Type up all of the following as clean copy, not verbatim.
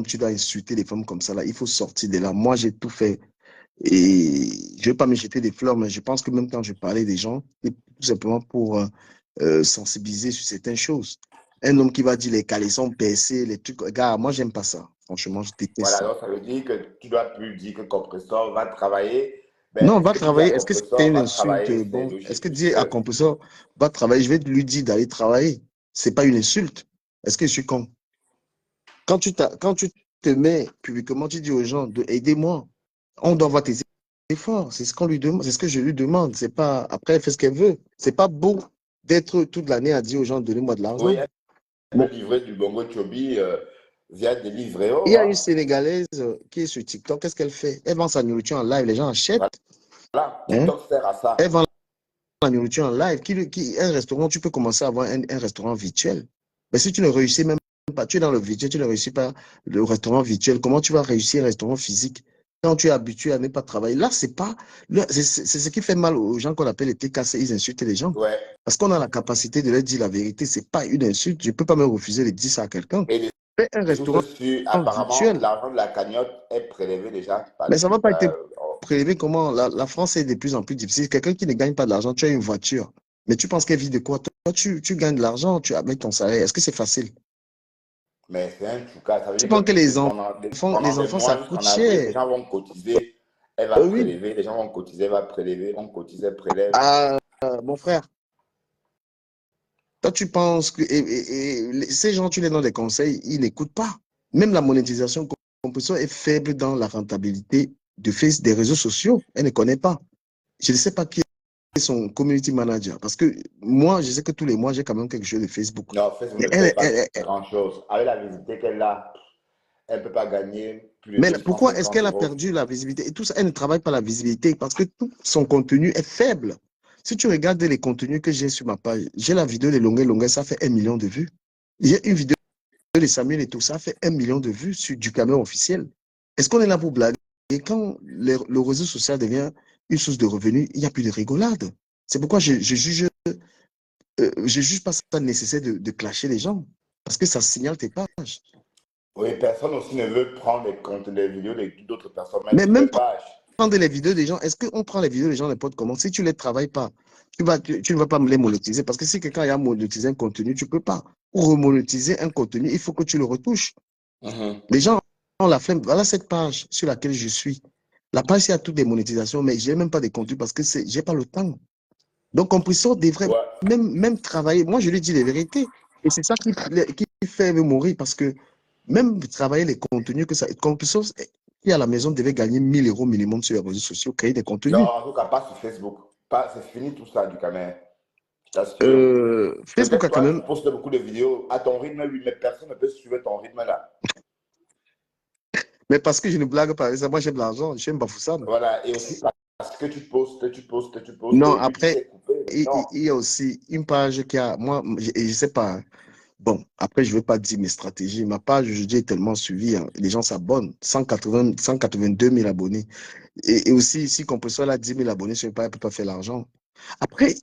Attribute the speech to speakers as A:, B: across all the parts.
A: tu dois insulter les femmes comme ça, là, il faut sortir de là. Moi, j'ai tout fait. Et je ne vais pas me jeter des fleurs, mais je pense que même quand je parlais des gens, c'est tout simplement pour sensibiliser sur certaines choses. Un homme qui va dire les caleçons percés, les trucs. Gars, moi, j'aime pas ça. Franchement, je déteste
B: Voilà,
A: ça.
B: donc ça veut dire que tu dois plus dire que compresseur va travailler.
A: Non,
B: Ben, ce
A: va
B: que tu dis à
A: travailler. Est-ce que c'est
B: compresseur
A: une
B: va
A: insulte?
B: travailler, c'est
A: Bon, est-ce
B: logique,
A: que dire
B: puisque
A: à compresseur, va travailler, je vais lui dire d'aller travailler. C'est pas une insulte. Est-ce que je suis con? Quand tu te mets publiquement, tu dis aux gens de aidez-moi. On doit voir tes efforts. C'est ce qu'on lui demande, c'est ce que je lui demande. C'est pas après elle fait ce qu'elle veut. C'est pas beau d'être toute l'année à dire aux gens donnez-moi de
B: oui,
A: l'argent.
B: elle peut
A: Bon,
B: livrer du bongo chobi via des
A: il
B: livréos,
A: y a une
B: hein.
A: Sénégalaise qui est sur TikTok. Qu'est-ce qu'elle fait? Elle vend sa nourriture en live. Les gens achètent.
B: Voilà,
A: Hein?
B: TikTok sert à
A: Elle
B: ça.
A: vend la nourriture en live. Un restaurant, tu peux commencer à avoir un restaurant virtuel. Mais si tu ne réussis même pas, tu es dans le virtuel, tu ne réussis pas le restaurant virtuel, comment tu vas réussir un restaurant physique? Quand tu es habitué à ne pas travailler, là, c'est pas, c'est ce qui fait mal aux gens qu'on appelle les TKC, ils insultent les gens.
B: Ouais.
A: Parce qu'on a la capacité de leur dire la vérité, c'est pas une insulte. Je ne peux pas me refuser de dire ça à quelqu'un.
B: Et les
A: Fais un restaurant
B: ressources sur, apparemment,
A: virtuel.
B: l'argent de la cagnotte est prélevé déjà par
A: Mais
B: les
A: ça ne va pas être
B: TikTok.
A: prélevé comment la France est de plus en plus difficile. Quelqu'un qui ne gagne pas de l'argent, tu as une voiture. Mais tu penses qu'elle vit de quoi? Toi, tu gagnes de l'argent, tu avec ton salaire. Est-ce que c'est facile?
B: Mais c'est un chouka. Ça veut
A: Tu
B: dire
A: penses que
B: que pendant
A: les
B: des
A: enfants,
B: mois
A: ça
B: jusqu'en
A: coûte
B: avril, les
A: cher?
B: gens vont cotiser. Elle va
A: Oui.
B: prélever. Les gens vont cotiser, elle va prélever. On cotise, elle prélève.
A: Ah, mon frère, toi, tu penses que ces gens, tu les donnes des conseils, ils n'écoutent pas. Même la monétisation composition est faible dans la rentabilité des réseaux sociaux. Elle ne connaît pas. Je ne sais pas qui est son community manager. Parce que moi, je sais que tous les mois, j'ai quand même quelque chose de Facebook.
B: Non, Facebook
A: Mais
B: ne paye pas grand-chose. Avec la visibilité qu'elle a, elle ne peut pas gagner plus
A: mais
B: de
A: pourquoi est-ce
B: 150
A: qu'elle a
B: euros.
A: perdu la visibilité? Et tout ça, elle ne travaille pas la visibilité parce que tout son contenu est faible. Si tu regardes les contenus que j'ai sur ma page, j'ai la vidéo de Longuet, ça fait 1 million de vues. J'ai une vidéo de Samuel et tout ça fait 1 million de vues sur du caméra officiel. Est-ce qu'on est là pour blaguer? Et quand le réseau social devient une source de revenus, il n'y a plus de rigolade. C'est pourquoi je juge pas ça nécessaire de clasher les gens parce que ça signale tes pages.
B: Oui, personne aussi ne veut prendre les comptes, les vidéos d'autres personnes, mettre
A: Mais
B: sur les
A: même
B: pages.
A: prendre les vidéos des gens, est-ce qu'on prend les vidéos des gens n'importe comment? Si tu ne les travailles pas, tu ne vas pas me les monétiser parce que si quelqu'un a monétisé un contenu, tu ne peux pas. Pour remonétiser un contenu, il faut que tu le retouches.
B: Mhm.
A: Les gens ont la flemme. Voilà cette page sur laquelle je suis. La page, il y a toutes les monétisations, mais je n'ai même pas de contenu parce que je n'ai pas le temps. Donc, Compressor devrait
B: Ouais.
A: même travailler. Moi, je lui dis les vérités. Et c'est ça qui fait me mourir parce que même travailler les contenus que ça. Compressor qui à la maison devait gagner 1 000 € minimum sur les réseaux sociaux, créer des
B: Non,
A: contenus.
B: en tout cas, pas sur Facebook. Pas, c'est fini tout ça du Cameroun. Je t'assure.
A: Facebook
B: Peut-être
A: a quand
B: toi,
A: même.
B: tu postes beaucoup de vidéos à ton rythme, oui, mais personne ne peut suivre ton rythme là.
A: Mais parce que je ne blague pas, moi j'aime l'argent, j'aime Bafoussam.
B: Voilà. Et aussi parce que tu postes,
A: Non,
B: et puis tu
A: après,
B: t'es coupé. Mais non.
A: il y a aussi une page qui a. Moi, je ne sais pas. Bon, après, je ne veux pas dire mes stratégies. Ma page aujourd'hui est tellement suivie. Hein. Les gens s'abonnent. 182 000 abonnés. Et aussi, si Compressor a 10 000 abonnés sur une page, elle ne peut pas faire l'argent. Après,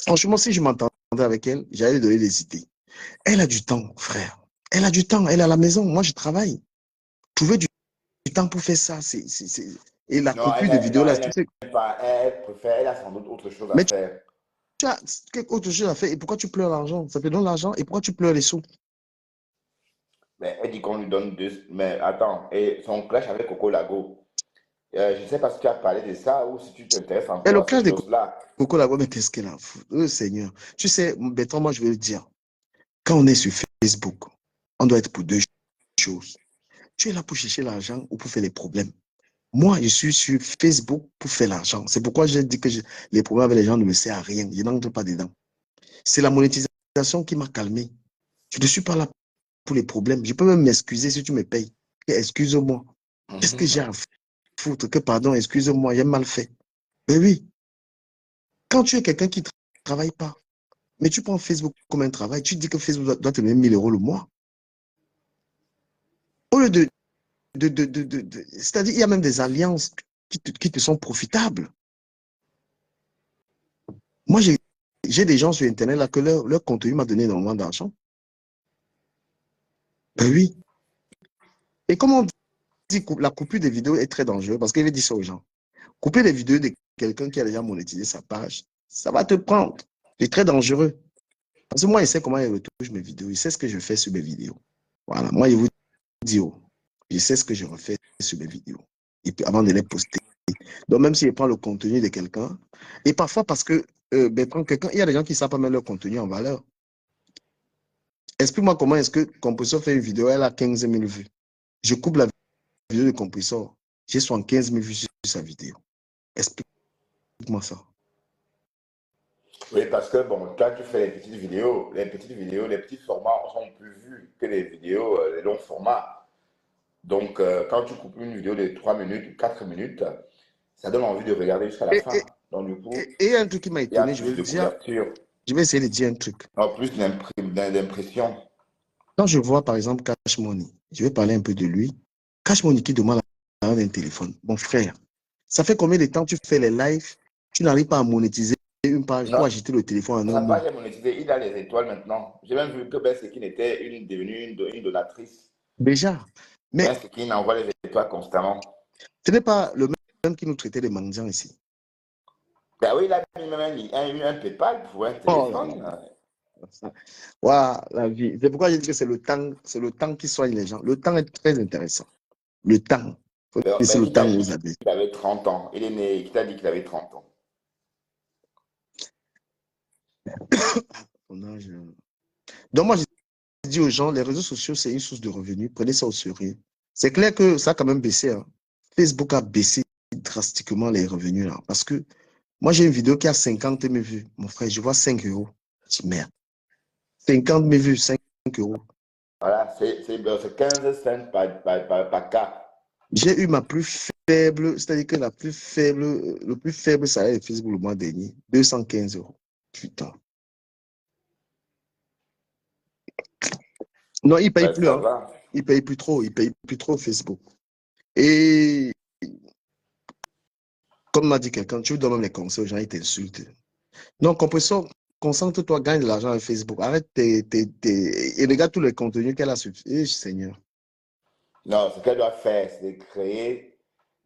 A: franchement, si je m'entendais avec elle, j'allais lui donner des idées. Elle a du temps, frère. Elle a du temps. Elle est à la maison. Moi, je travaille. Trouver du temps pour faire ça, Et la
B: Non,
A: coupure de vidéos,
B: non,
A: là,
B: elle
A: tu sais.
B: n'aime pas. Elle préfère, elle a sans doute autre chose à
A: Mais
B: faire.
A: tu as quelque autre chose à faire. Et pourquoi tu pleures l'argent? Ça te donne l'argent. Et pourquoi tu pleures les sous?
B: Mais elle dit qu'on lui donne deux. Mais attends, et son clash avec Coco Lago. Je ne sais pas si tu as parlé de ça ou si tu t'intéresses
A: Et
B: encore
A: le
B: à ces
A: clash de
B: choses-là.
A: Coco là-bas, mais qu'est-ce qu'elle a foutu? Oh, Seigneur. Tu sais, Bertrand, moi, je veux le dire. Quand on est sur Facebook, on doit être pour deux choses. Tu es là pour chercher l'argent ou pour faire les problèmes. Moi, je suis sur Facebook pour faire l'argent. C'est pourquoi j'ai dit que les problèmes avec les gens ne me servent à rien. Je n'entre pas dedans. C'est la monétisation qui m'a calmé. Je ne suis pas là pour les problèmes. Je peux même m'excuser si tu me payes. Excuse-moi. Qu'est-ce que j'ai à foutre? Que pardon, excuse-moi, j'ai mal fait. Mais oui, quand tu es quelqu'un qui ne travaille pas, mais tu prends Facebook comme un travail, tu dis que Facebook doit te donner 1 000 € le mois. Au lieu c'est-à-dire, il y a même des alliances qui te sont profitables. Moi, j'ai des gens sur Internet là que leur contenu m'a donné énormément d'argent. Ben oui. Et comme on dit, la coupure des vidéos est très dangereuse parce qu'il dit ça aux gens. Couper les vidéos de quelqu'un qui a déjà monétisé sa page, ça va te prendre. C'est très dangereux. Parce que moi, il sait comment il retouche mes vidéos. Il sait ce que je fais sur mes vidéos. Voilà. Moi, il vous dit, oh, je sais ce que je refais sur mes vidéos. Avant de les poster. Donc, même s'il prend le contenu de quelqu'un, et parfois parce que, quand quelqu'un, il y a des gens qui ne savent pas mettre leur contenu en valeur. Explique-moi comment est-ce que Compressor fait une vidéo, elle a 15 000 vues. Je coupe la vidéo de Compressor, j'ai 75 000 vues sur sa vidéo. Explique-moi ça.
B: Oui, parce que bon, quand tu fais les petits formats sont plus vus que les vidéos, les longs formats. Donc, quand tu coupes une vidéo de 3 minutes ou 4 minutes, ça donne envie de regarder jusqu'à la fin. Donc, du coup,
A: Et un truc qui m'a
B: il y a
A: étonné, je vais
B: plus
A: le
B: de
A: dire,
B: couverture,
A: je vais essayer de dire un truc.
B: plus d'impression.
A: Quand je vois, par exemple, Cash Money, je vais parler un peu de lui. Cash Money qui demande un téléphone. Mon frère, ça fait combien de temps tu fais les lives, tu n'arrives pas à monétiser une page
B: Non,
A: pour acheter le téléphone en un
B: sa
A: mois.
B: page est monétisée, il a les étoiles maintenant. J'ai même vu que Ben Sekin était devenue une donatrice.
A: Déjà.
B: Ben
A: Mais
B: Sekin envoie les étoiles constamment.
A: ce n'est pas le même qui nous traitait de mendiants ici.
B: Ben oui, il a mis même un PayPal pour un
A: Oh là
B: téléphone.
A: là. Voilà, la vie. C'est pourquoi je dis que c'est le temps qui soigne les gens. Le temps est très intéressant. Le temps. Il faut laisser
B: Ben,
A: le
B: qui t'a
A: temps
B: dit
A: aux amis.
B: qu'il avait 30 ans? Il est né, qui t'a dit qu'il avait 30 ans?
A: Donc, moi, je dis aux gens, les réseaux sociaux, c'est une source de revenus. Prenez ça au sérieux. C'est clair que ça a quand même baissé. Hein. Facebook a baissé drastiquement les revenus là. Parce que moi, j'ai une vidéo qui a 50 000 vues. Mon frère, je vois 5 euros. Je dis merde. 50 000 vues, 5 euros.
B: Voilà, c'est 15 cents par cas.
A: J'ai eu ma plus faible, c'est-à-dire que le plus faible salaire de Facebook le mois dernier, 215 euros. Putain. Non, il ne paye
B: Ben,
A: plus.
B: ça
A: Hein.
B: va.
A: Il ne paye plus trop. Il paye plus trop Facebook. Et comme m'a dit quelqu'un, tu lui donnes même les conseils aux gens, ils t'insultent. Donc, compresseur, concentre-toi, gagne de l'argent avec Facebook. Arrête et regarde tous les contenus qu'elle a sur. Eh, Seigneur.
B: Non, ce qu'elle doit faire, c'est de créer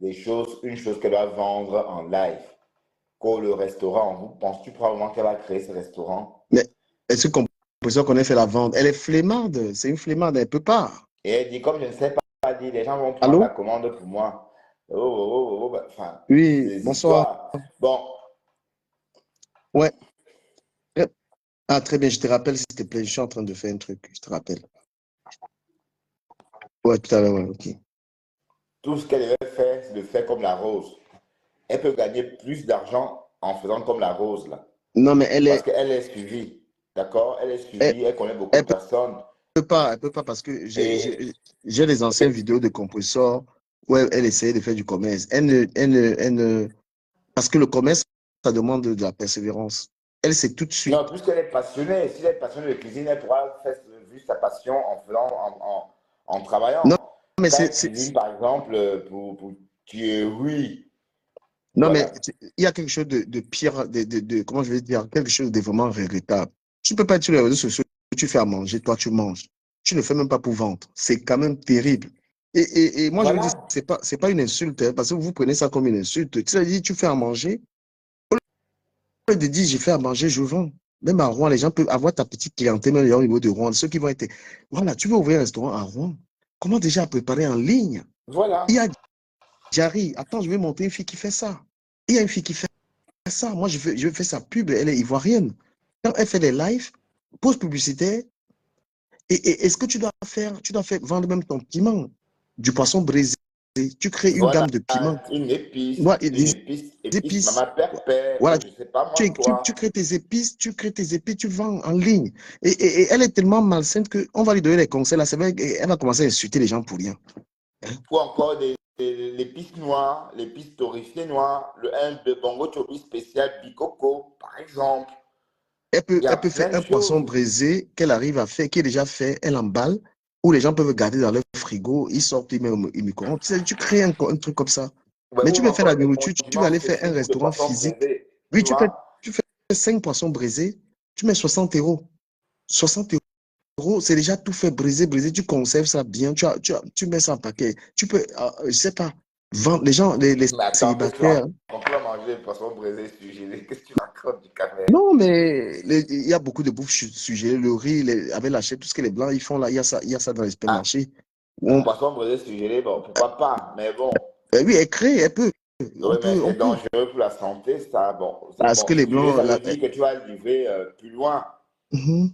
B: une chose qu'elle doit vendre en live. Comme le restaurant, penses-tu probablement qu'elle va créer ce restaurant?
A: Mais est-ce que compresseur connaît fait la vente? Elle est flemmarde. C'est une flemmarde. Elle ne peut pas.
B: Et elle dit, comme je ne sais pas dire, les gens vont prendre la
A: Allô?
B: commande pour moi. Oh, enfin,
A: Oui,
B: ces
A: bonsoir.
B: histoires. Bon,
A: Ouais. Ah, très bien, je te rappelle, s'il te plaît. Je suis en train de faire un truc. Je te rappelle. Ouais, tout à l'heure, ouais, ok.
B: tout ce qu'elle devait faire, c'est de faire comme la rose. Elle peut gagner plus d'argent en faisant comme la rose, là.
A: Non, mais
B: Parce qu'elle est suivie. D'accord? Elle est
A: elle,
B: suivie, elle connaît beaucoup
A: elle
B: de personnes.
A: elle peut pas parce que
B: Et,
A: j'ai les anciennes
B: et
A: vidéos de compresseurs où elle essayait de faire du commerce. Parce que le commerce, ça demande de la persévérance. Elle, c'est tout de suite.
B: non, puisqu'elle est passionnée, si elle est passionnée de cuisine, elle pourra faire vu sa passion en faisant, en
A: Non,
B: travaillant.
A: mais
B: Quand elle cuisine, par exemple, pour tuer, oui,
A: non, mais
B: voilà.
A: il y a quelque chose de pire, comment je vais dire, quelque chose de vraiment regrettable. Tu ne peux pas être sur les réseaux sociaux, tu fais à manger, toi tu manges. Tu ne fais même pas pour vendre. C'est quand même terrible. Et moi, je vous dis,
B: Voilà,
A: c'est pas une insulte, hein, parce que vous prenez ça comme une insulte. Tu sais, tu fais à manger, au lieu de dire, j'ai fait à manger, je vends. Même à Rouen, les gens peuvent avoir ta petite clientèle, même au niveau de Rouen. Ceux qui vont être, voilà, tu veux ouvrir un restaurant à Rouen. Comment déjà préparer en ligne? Il y
B: voilà.
A: a Jarry. Attends, je vais monter une fille qui fait ça. Il y a une fille qui fait ça. Moi, je fais sa pub, elle est ivoirienne. Quand elle fait des lives, pause publicitaire, et ce que tu dois faire vendre même ton piment, du poisson brisé. Tu crées une
B: Voilà,
A: gamme de piments.
B: une
A: Voilà, des
B: épice, épice
A: épices.
B: maman père,
A: Voilà,
B: ou je sais pas moi
A: tu
B: quoi.
A: crées tes épices, tu vends en ligne. Et elle est tellement malsaine qu'on va lui donner des conseils. Là, c'est vrai, elle va commencer à insulter les gens pour rien.
B: Ou encore l'épice noire, l'épice torréfiée noire, un de bongo chobi spécial bicoco, par exemple. Il y a
A: Elle peut faire
B: plein de
A: un poisson
B: choses.
A: braisé qu'elle arrive à faire, qui est déjà fait, elle emballe, où les gens peuvent garder dans leur frigo, ils sortent, ils mettent au micro-ondes. Tu crées un truc comme ça.
B: Ouais,
A: Mais
B: ou
A: tu veux faire la
B: encore des
A: nourriture, tu veux
B: condiments
A: aller faire un
B: spécifiques pour des
A: restaurant
B: poissons
A: physique.
B: braisés. Tu
A: Oui,
B: vois?
A: tu fais 5 poissons braisés, tu mets 60 euros. 60 euros. euros, c'est déjà tout fait, brisé. Tu conserves ça bien, tu mets ça en paquet. Tu peux, je sais pas, vendre les gens, les
B: Mais attends, qu'est-ce que tu
A: célibataires.
B: racontes? On peut manger le poisson braisé surgelé. Qu'est-ce que tu racontes du camel?
A: Non, mais il y a beaucoup de bouffe sujet, le riz, avec la chèvre, tout ce que les blancs ils font là, il y a ça dans les
B: Ah,
A: supermarchés.
B: un
A: On,
B: poisson braisé surgelé, bon, pourquoi pas? Mais bon,
A: oui, elle crée, elle peut.
B: oui, mais
A: On
B: c'est
A: peut.
B: dangereux pour la santé, ça. Bon,
A: Parce que
B: bon,
A: les
B: surgelé,
A: blancs,
B: ça
A: là,
B: veut dire que tu vas le livrer plus loin.
A: mhm.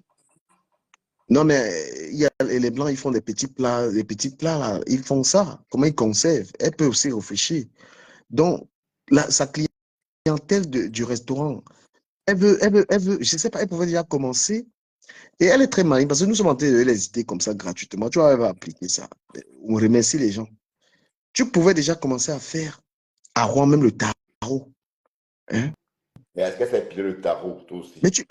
A: Non, mais il y a les blancs, ils font des petits plats là, ils font ça. Comment ils conservent? Elle peut aussi réfléchir. Donc, là, sa clientèle du restaurant, elle veut, je sais pas, elle pouvait déjà commencer. Et elle est très maligne parce que nous sommes en train de les aider comme ça gratuitement. Tu vois, elle va appliquer ça. On remercie les gens. Tu pouvais déjà commencer à faire à Rouen même le tarot. Hein?
B: Mais est-ce que c'est pire le tarot, toi aussi?
A: Mais tu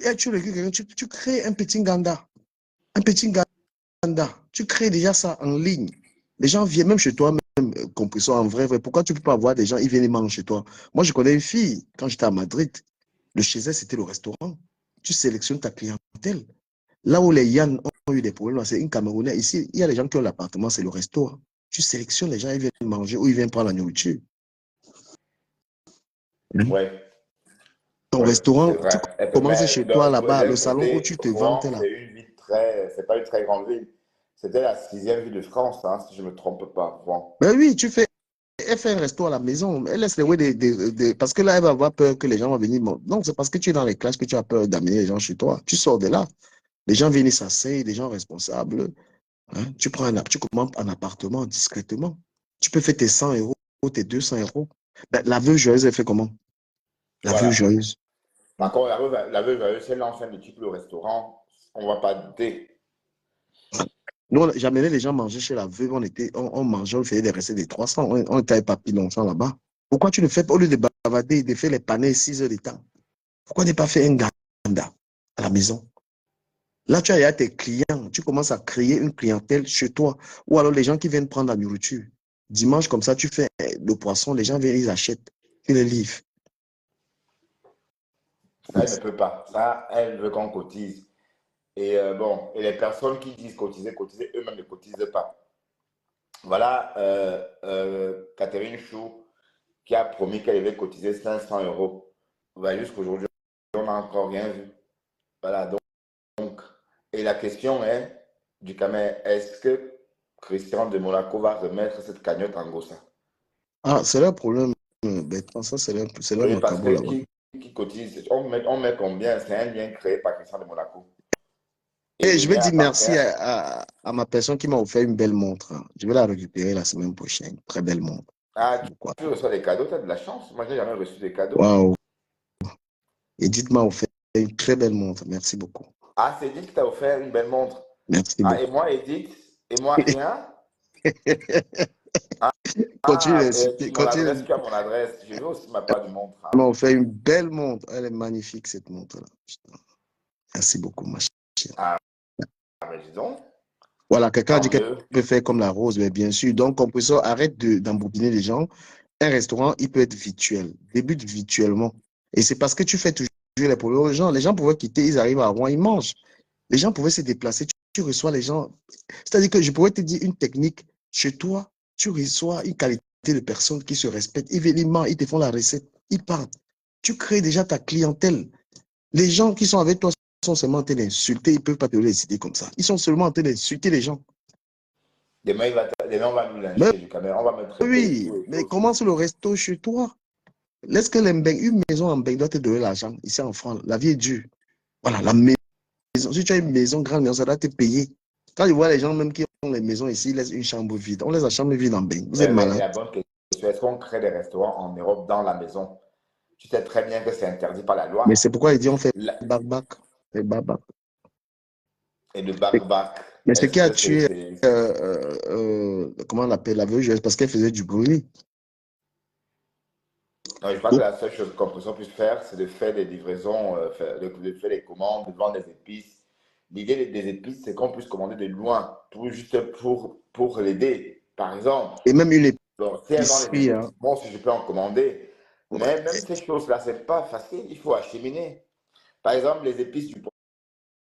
A: crées un petit ganda. Un petit ganda. Tu crées déjà ça en ligne. Les gens viennent même chez toi, même compris ça en vrai. Pourquoi tu ne peux pas avoir des gens, ils viennent manger chez toi? Moi, je connais une fille, quand j'étais à Madrid, le chez elle, c'était le restaurant. Tu sélectionnes ta clientèle. Là où les Yann ont eu des problèmes, c'est une Camerounaise. Ici, il y a les gens qui ont l'appartement, c'est le resto. Hein. Tu sélectionnes les gens, ils viennent manger ou ils viennent prendre la nourriture. Hein?
B: Oui,
A: Ton
B: oui,
A: restaurant,
B: c'est
A: tu
B: vrai.
A: commences chez toi là-bas, le
B: D'un
A: salon où
B: côté,
A: tu te vantes
B: Rouen,
A: là.
B: c'est une ville très, c'est pas une très grande ville. C'était la sixième ville de France, hein, si je me trompe pas, Rouen.
A: Ben oui, elle fait un resto à la maison. Elle laisse les ouais parce que là, elle va avoir peur que les gens vont venir. Non, c'est parce que tu es dans les classes que tu as peur d'amener les gens chez toi. Tu sors de là. Les gens viennent s'asseoir, des gens responsables. Hein. Tu commandes un appartement discrètement. Tu peux faire tes 100 euros, tes 200 euros. Ben, la veuve joyeuse, elle fait comment? La veuve
B: Voilà.
A: joyeuse.
B: Par contre, la veuve, c'est l'ancien de type le restaurant. On va pas douter.
A: Nous, j'amenais les gens manger chez la veuve. On mangeait, on faisait des recettes de 300. On était pas plus longtemps là-bas. Pourquoi tu ne fais pas, au lieu de bavader, de faire les panais 6 heures de temps? Pourquoi ne pas faire un ganda à la maison? Là, tu as tes clients. Tu commences à créer une clientèle chez toi. Ou alors les gens qui viennent prendre la nourriture. Dimanche, comme ça, tu fais le poisson. Les gens viennent, ils achètent. Tu les livres.
B: Ça, elle ne peut pas. Ça, elle veut qu'on cotise. Et bon, et les personnes qui disent cotiser, eux-mêmes ne cotisent pas. Voilà Catherine Chou qui a promis qu'elle avait cotisé 500 euros. Ben, jusqu'aujourd'hui, on n'a encore rien vu. Voilà, donc, et la question est, du Cameroun, est-ce que Christian de Monaco va remettre cette cagnotte en Gossa?
A: Ah, c'est leur problème, Bertrand. Ça, c'est leur
B: Oui, parce
A: macabo
B: que
A: là-bas.
B: qui cotise, on met combien? C'est un lien créé par Christian de Monaco. Et
A: Et
B: le
A: je vais
B: lien
A: dire merci
B: appartient.
A: à ma personne qui m'a offert une belle montre. Hein. Je vais la récupérer la semaine prochaine. Très belle montre.
B: Ah,
A: Pourquoi?
B: tu reçois des cadeaux, tu as de la chance. Moi, j'ai jamais reçu des cadeaux.
A: Waouh. Edith m'a offert une très belle montre. Merci beaucoup.
B: Ah, c'est Edith qui t'a offert une belle montre.
A: Merci
B: Ah, et
A: beaucoup.
B: moi, Edith, et moi, rien.
A: Continue
B: Ah,
A: d'insister.
B: mon adresse,
A: Continue.
B: tu as mon adresse. Je veux aussi ma part de montre.
A: Elle
B: Hein.
A: m'a offert une belle montre. Elle est magnifique, cette montre-là. Putain. Merci beaucoup, ma chérie.
B: Ah, mais dis donc,
A: Voilà, quelqu'un a
B: tant
A: dit qu'elle
B: mieux.
A: peut faire comme la rose, mais bien sûr. Donc, compositeur, arrête d'embobiner les gens. Un restaurant, il peut être virtuel. Débute virtuellement. Et c'est parce que tu fais toujours les problèmes aux gens. Les gens pouvaient quitter, ils arrivent à Rouen, ils mangent. Les gens pouvaient se déplacer. Tu reçois les gens. C'est-à-dire que je pourrais te dire une technique. Chez toi, tu reçois une qualité de personnes qui se respectent. Ils viennent, ils mangent, ils te font la recette, ils partent. Tu crées déjà ta clientèle. Les gens qui sont avec toi sont seulement en train d'insulter, ils ne peuvent pas te les citer comme ça. Ils sont seulement en train d'insulter les gens.
B: Demain, on va nous
A: Mais
B: lyncher du Cameroun. On va me traiter et
A: oui,
B: tout et tout
A: mais
B: aussi.
A: commence le resto chez toi. Laisse que une maison en Mbeng doit te donner l'argent. Ici en France, la vie est dure. Voilà, la maison. Si tu as une maison, grande maison, ça doit te payer. Quand je vois les gens même qui ont les maisons ici, ils laissent une chambre vide. On laisse la chambre vide en Mbeng. Vous êtes
B: Mais
A: malade.
B: la bonne question, est-ce qu'on crée des restaurants en Europe dans la maison? Tu sais très bien que c'est interdit par la
A: Mais c'est
B: loi.
A: pourquoi ils disent on fait
B: La-
A: barbac. Fait barbac.
B: Et de barbac,
A: Mais ce
B: est-ce
A: qui a
B: que
A: tué, comment on l'appelle, la veuve, parce qu'elle faisait du bruit.
B: non, je crois que la seule chose qu'on puisse faire, c'est de faire des livraisons, de faire des commandes, de vendre des épices. L'idée des épices, c'est qu'on puisse commander de loin, juste pour l'aider. Par exemple,
A: Et même une
B: bon, si elle vend les
A: épicerie. Hein.
B: épices, bon, si je peux en commander.
A: Ouais.
B: Mais même ces choses-là, c'est pas facile, il faut acheminer. Par exemple, les épices du